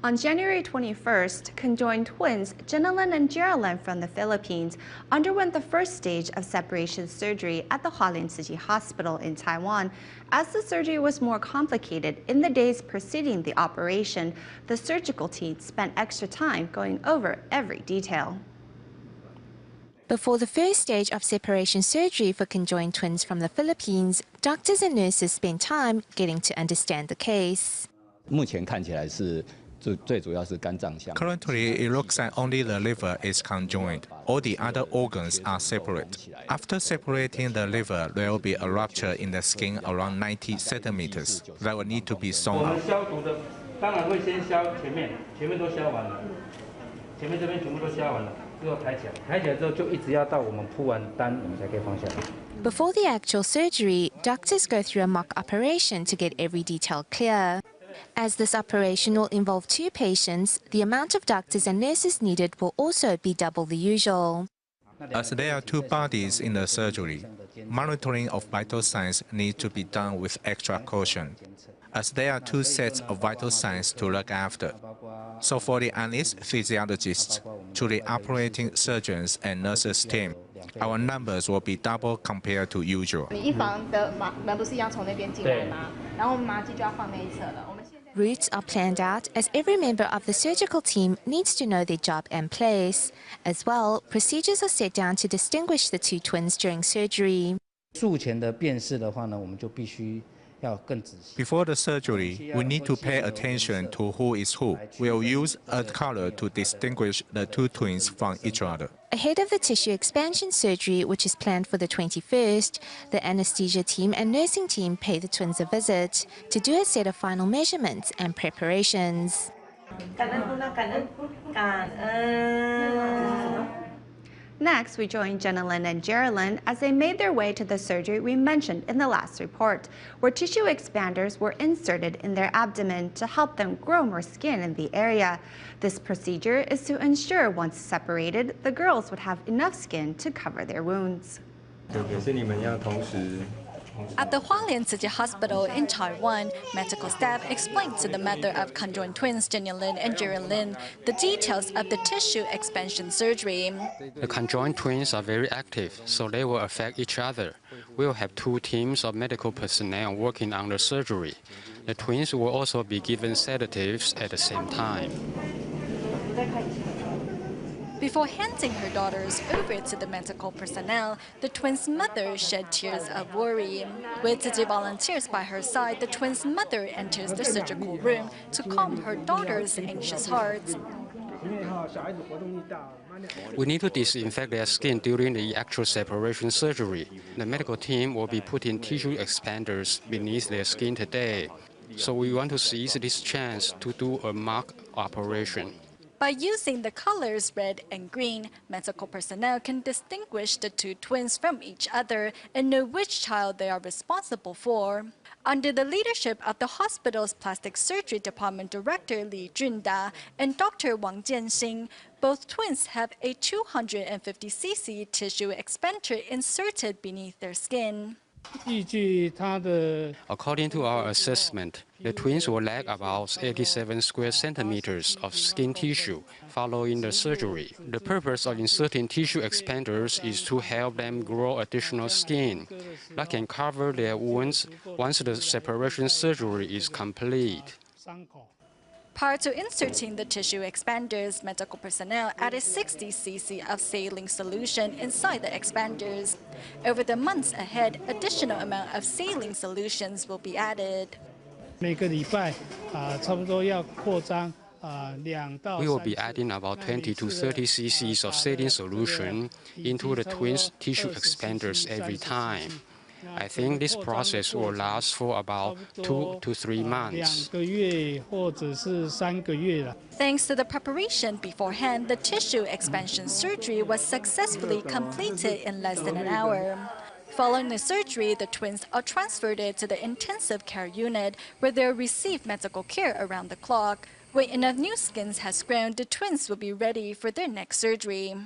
On January 21st, conjoined twins Jenilyn and Geraldine from the Philippines underwent the first stage of separation surgery at the Hualien TC Hospital in Taiwan. As the surgery was more complicated in the days preceding the operation, the surgical team spent extra time going over every detail. Before the first stage of separation surgery for conjoined twins from the Philippines, doctors and nurses spent time getting to understand the case. Currently, it looks like only the liver is conjoined. All the other organs are separate. After separating the liver, there will be a rupture in the skin around 90 centimeters that will need to be sewn out. Before the actual surgery, doctors go through a mock operation to get every detail clear. As this operation will involve 2 patients, the amount of doctors and nurses needed will also be double the usual. As there are 2 bodies in the surgery, monitoring of vital signs needs to be done with extra caution, as there are 2 sets of vital signs to look after. So for the anesthesiologists, to the operating surgeons and nurses team, our numbers will be double compared to usual. Routes are planned out as every member of the surgical team needs to know their job and place. As well, procedures are set down to distinguish the 2 twins during surgery. Before the surgery, we need to pay attention to who is who. We'll use a color to distinguish the 2 twins from each other. Ahead of the tissue expansion surgery, which is planned for the 21st, the anesthesia team and nursing team pay the twins a visit to do a set of final measurements and preparations. Next, we joined Jenilyn and Geraldine as they made their way to the surgery we mentioned in the last report, where tissue expanders were inserted in their abdomen to help them grow more skin in the area. This procedure is to ensure once separated, the girls would have enough skin to cover their wounds. At the Hualien TC Hospital in Taiwan, medical staff explained to the mother of conjoined twins Jenilyn and Geraldine the details of the tissue expansion surgery. The conjoined twins are very active, so they will affect each other. We will have 2 teams of medical personnel working on the surgery. The twins will also be given sedatives at the same time. Before handing her daughters over to the medical personnel, the twins' mother shed tears of worry. With TC volunteers by her side, the twins' mother enters the surgical room to calm her daughter's anxious hearts. We need to disinfect their skin during the actual separation surgery. The medical team will be putting tissue expanders beneath their skin today. So we want to seize this chance to do a mock operation. By using the colors red and green, medical personnel can distinguish the 2 twins from each other and know which child they are responsible for. Under the leadership of the hospital's plastic surgery department director Li Junda and Dr. Wang Jianxing, both twins have a 250cc tissue expander inserted beneath their skin. According to our assessment, the twins will lack about 87 square centimeters of skin tissue following the surgery. The purpose of inserting tissue expanders is to help them grow additional skin that can cover their wounds once the separation surgery is complete. Prior to inserting the tissue expanders, medical personnel added 60cc of saline solution inside the expanders. Over the months ahead, additional amount of saline solutions will be added. We will be adding about 20 to 30 cc's of saline solution into the twins' tissue expanders every time. I think this process will last for about 2 to 3 months. Thanks to the preparation beforehand, the tissue expansion surgery was successfully completed in less than an hour. Following the surgery, the twins are transferred to the intensive care unit, where they'll receive medical care around the clock. When enough new skin has grown, the twins will be ready for their next surgery.